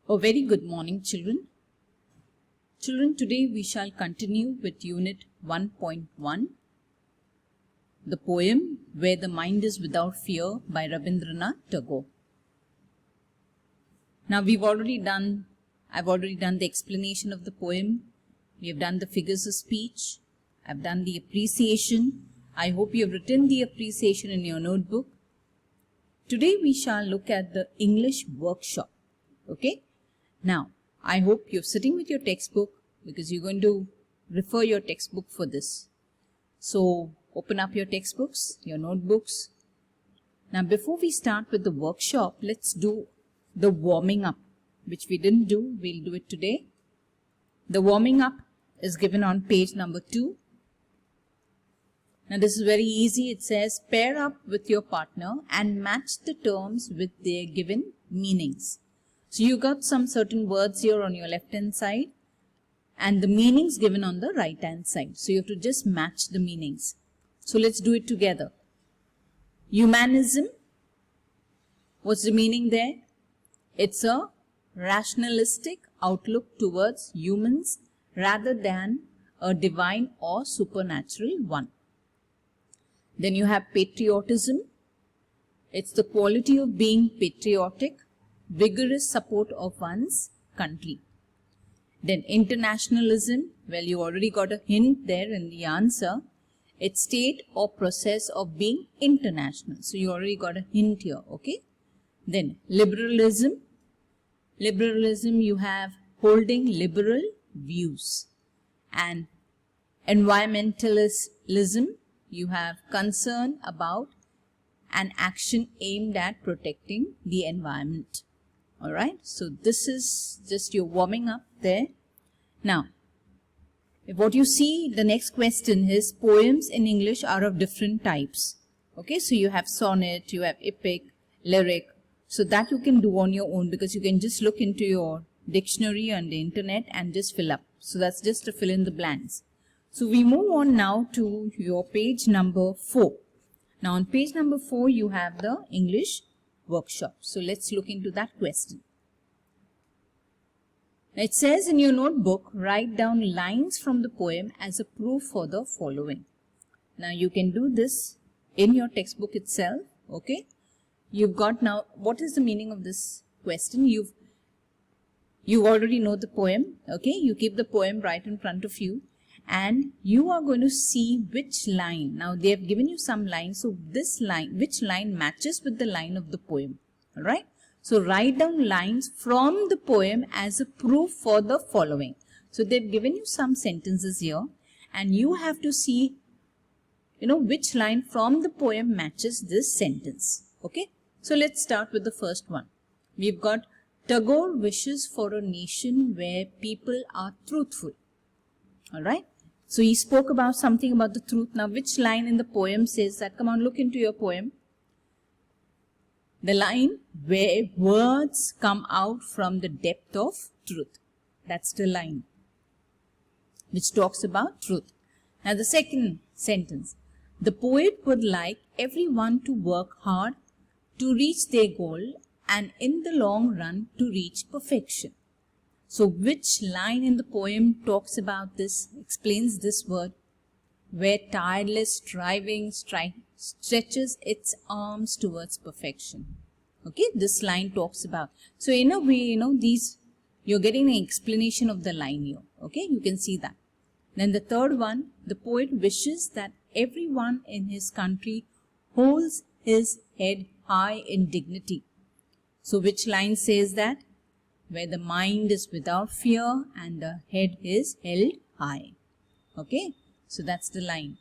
A very good morning, children. Children, today we shall continue with Unit 1.1, the poem Where the Mind is Without Fear by Rabindranath Tagore. Now I've already done the explanation of the poem. We have done the figures of speech. I've done the appreciation. I hope you have written the appreciation in your notebook. Today we shall look at the English workshop. Okay? Now, I hope you're sitting with your textbook because you're going to refer your textbook for this. So, open up your textbooks, your notebooks. Now, before we start with the workshop, let's do the warming up, which we didn't do. We'll do it today. The warming up is given on page number 2. Now, this is very easy. It says, pair up with your partner and match the terms with their given meanings. So you got some certain words here on your left hand side and the meanings given on the right hand side. So you have to just match the meanings. So let's do it together. Humanism, what's the meaning there? It's a rationalistic outlook towards humans rather than a divine or supernatural one. Then you have patriotism. It's the quality of being patriotic, vigorous support of one's country. Then internationalism, well, you already got a hint there in the answer. It's state or process of being international. So you already got a hint here, okay? Then liberalism. Liberalism, you have holding liberal views. And environmentalism, you have concern about an action aimed at protecting the environment. Alright, so this is just your warming up there. Now, what you see, the next question is poems in English are of different types. Okay, so you have sonnet, you have epic, lyric. So that you can do on your own because you can just look into your dictionary on the internet and just fill up. So that's just to fill in the blanks. So we move on now to your page number 4. Now on page number 4 you have the English workshop. So let's look into that question. It says in your notebook, write down lines from the poem as a proof for the following. Now you can do this in your textbook itself. Okay. You've got now, what is the meaning of this question? You already know the poem. Okay. You keep the poem right in front of you. And you are going to see which line. Now they have given you some lines. So this line, which line matches with the line of the poem. Alright. So write down lines from the poem as a proof for the following. So they've given you some sentences here. And you have to see, which line from the poem matches this sentence. Okay. So let's start with the first one. We've got Tagore wishes for a nation where people are truthful. Alright. So he spoke about something about the truth. Now which line in the poem says that? Come on, look into your poem. The line where words come out from the depth of truth. That's the line which talks about truth. Now the second sentence. The poet would like everyone to work hard to reach their goal and in the long run to reach perfection. So which line in the poem talks about this, explains this word, where tireless striving stretches its arms towards perfection. Okay, this line talks about. So in a way, you're getting an explanation of the line here. Okay, you can see that. Then the third one, the poet wishes that everyone in his country holds his head high in dignity. So which line says that? Where the mind is without fear and the head is held high. Okay, so that's the line.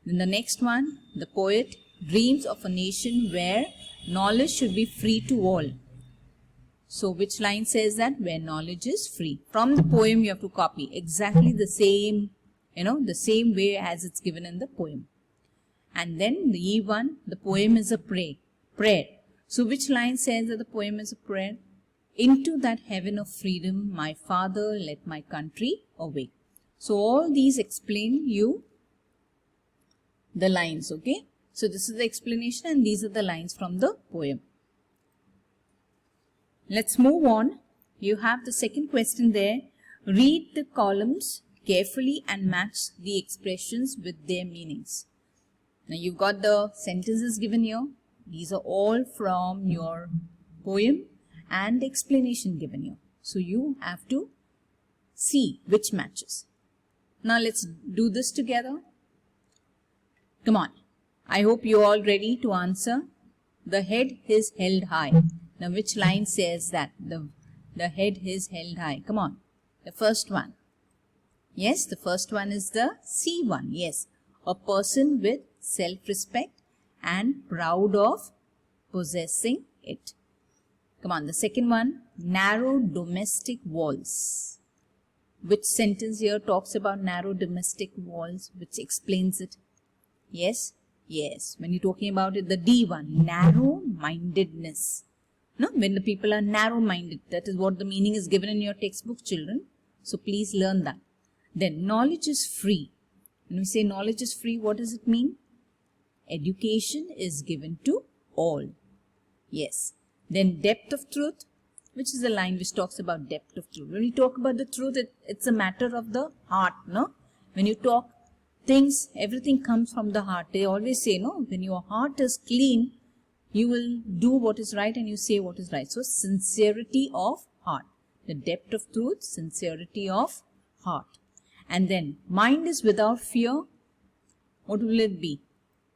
Then the next one, the poet dreams of a nation where knowledge should be free to all. So which line says that? Where knowledge is free. From the poem you have to copy exactly the same, the same way as it's given in the poem. And then the E1, the poem is a prayer. So which line says that the poem is a prayer? Into that heaven of freedom, my father led my country away. So all these explain you the lines, okay? So this is the explanation and these are the lines from the poem. Let's move on you have the second question there. Read the columns carefully and match the expressions with their meanings. Now you've got the sentences given here. These are all from your poem and the explanation given here. So you have to see which matches. Now let's do this together. Come on. I hope you're all ready to answer. The head is held high. Now which line says that? The head is held high. Come on. The first one. Yes, the first one is the C one. Yes. A person with self-respect and proud of possessing it. Come on. The second one. Narrow domestic walls. Which sentence here talks about narrow domestic walls? Which explains it? Yes. Yes, when you're talking about it, the D one, narrow-mindedness. No, when the people are narrow-minded, that is what the meaning is given in your textbook, children. So please learn that. Then knowledge is free. When we say knowledge is free, what does it mean? Education is given to all. Yes. Then depth of truth, which is a line which talks about depth of truth. When we talk about the truth, it's a matter of the heart, no? When you talk things, everything comes from the heart. They always say, no, when your heart is clean, you will do what is right and you say what is right. So, sincerity of heart. The depth of truth, sincerity of heart. And then, mind is without fear. What will it be?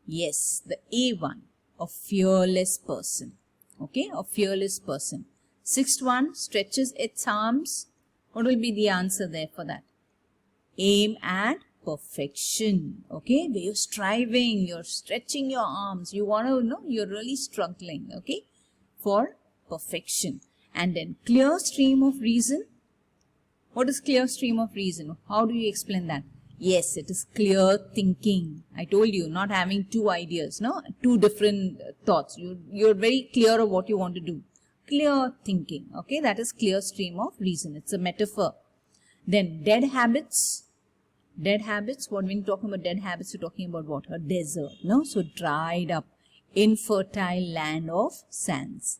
Yes, the A one, a fearless person. Okay, a fearless person. Sixth one, stretches its arms. What will be the answer there for that? Aim at perfection. Okay, where you're striving, you're stretching your arms, you want to know, you're really struggling, okay, for perfection. And then clear stream of reason. What is clear stream of reason? How do you explain that? Yes, it is clear thinking. I told you, not having two ideas, no, two different thoughts. You're very clear of what you want to do. Clear thinking, okay, that is clear stream of reason. It's a metaphor. Then dead habits. Dead habits, when we're talking about dead habits, we're talking about what? A desert, no? So dried up, infertile land of sands.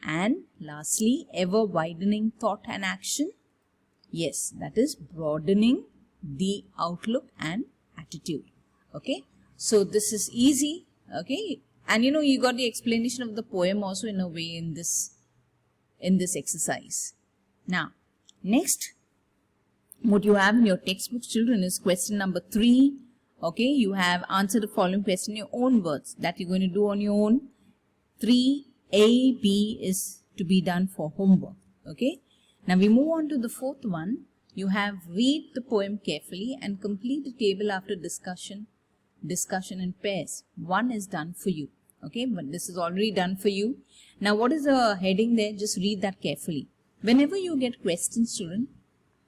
And lastly, ever widening thought and action. Yes, that is broadening the outlook and attitude. Okay, so this is easy. Okay, and you know, you got the explanation of the poem also in a way in this exercise. Now, next, what you have in your textbook, children, is question number 3. Okay, you have answered the following question in your own words. That you're going to do on your own. 3A, B is to be done for homework. Okay, now we move on to the fourth one. You have read the poem carefully and complete the table after discussion in pairs. 1 is done for you. Okay, but this is already done for you. Now what is the heading there? Just read that carefully. Whenever you get questions, children,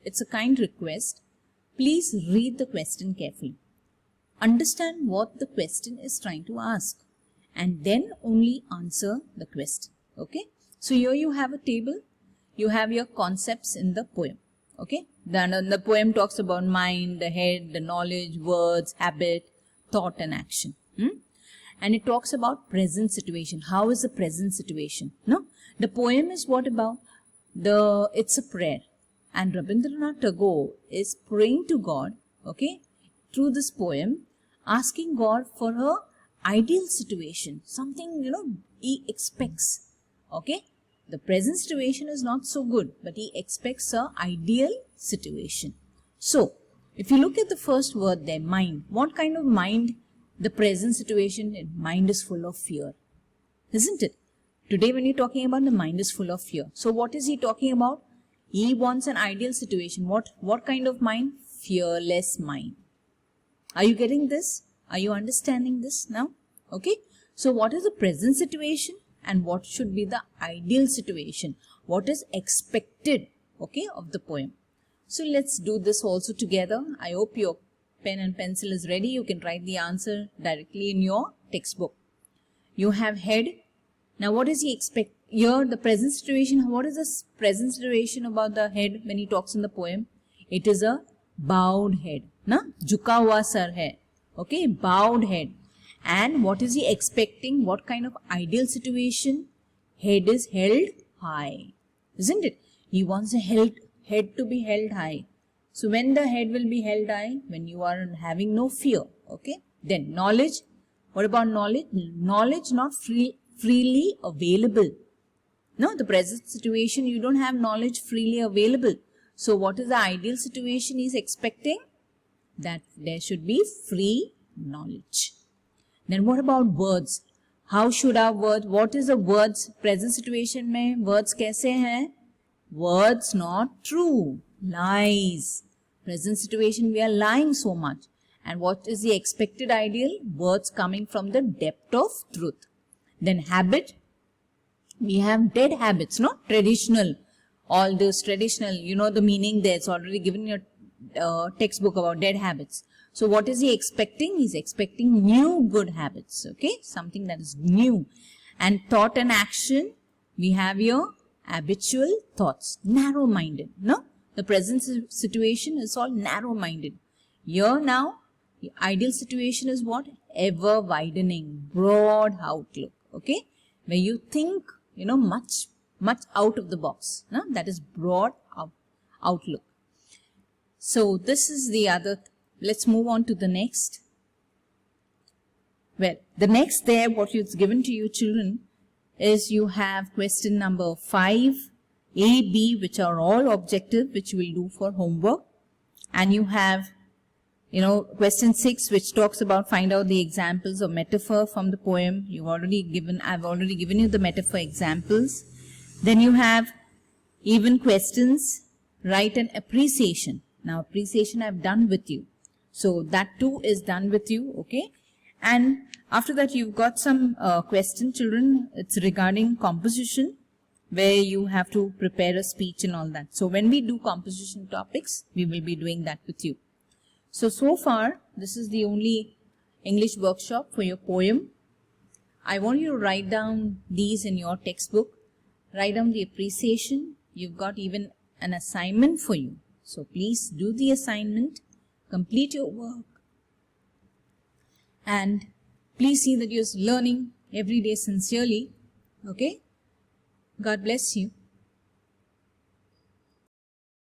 it's a kind request. Please read the question carefully. Understand what the question is trying to ask and then only answer the question. Okay. So here you have a table. You have your concepts in the poem. Okay. Then the poem talks about mind, the head, the knowledge, words, habit, thought and action. And it talks about present situation. How is the present situation? No. The poem is what about? It's a prayer. And Rabindranath Tagore is praying to God, okay, through this poem, asking God for her ideal situation, something, you know, he expects, okay. The present situation is not so good, but he expects her ideal situation. So, if you look at the first word there, mind, what kind of mind? The present situation, mind is full of fear, isn't it? Today when you're talking about the mind is full of fear. So, what is he talking about? He wants an ideal situation. What kind of mind? Fearless mind. Are you getting this? Are you understanding this now? Okay. So what is the present situation and what should be the ideal situation? What is expected, okay, of the poem? So let's do this also together. I hope your pen and pencil is ready. You can write the answer directly in your textbook. You have head. Now what does he expect? Here, the present situation, what is the present situation about the head when he talks in the poem? It is a bowed head. Na? Jhuka hua sar hai. Okay, bowed head. And what is he expecting? What kind of ideal situation? Head is held high. isn't it? He wants the head to be held high. So when the head will be held high? When you are having no fear. Okay. Then knowledge. What about knowledge? Knowledge not freely available. No, the present situation, you don't have knowledge freely available. So what is the ideal situation he is expecting? That there should be free knowledge. Then what about words? How should our words, what is the words? Present situation में words कैसे हैं? Words not true. Lies. Present situation we are lying so much. And what is the expected ideal? Words coming from the depth of truth. Then habit. We have dead habits, no? Traditional. All this traditional, you know the meaning there. It's already given in your textbook about dead habits. So what is he expecting? He's expecting new good habits, okay? Something that is new. And thought and action, we have your habitual thoughts. Narrow-minded, no? The present situation is all narrow-minded. Here now, the ideal situation is what? Ever widening, broad outlook, okay? Where you think, you know, much out of the box. No? That is broad outlook. So this is the other. Let's move on to the next. Well, the next there, what is given to you children, is you have question number 5, A, B, which are all objective, which you will do for homework. And you have, you know, question 6, which talks about find out the examples of metaphor from the poem. I've already given you the metaphor examples. Then you have even questions, write an appreciation. Now appreciation I've done with you. So that too is done with you, okay? And after that you've got some question children. It's regarding composition, where you have to prepare a speech and all that. So when we do composition topics, we will be doing that with you. So far, this is the only English workshop for your poem. I want you to write down these in your textbook. Write down the appreciation. You've got even an assignment for you. So please do the assignment, complete your work, and please see that you're learning every day sincerely. Okay? God bless you.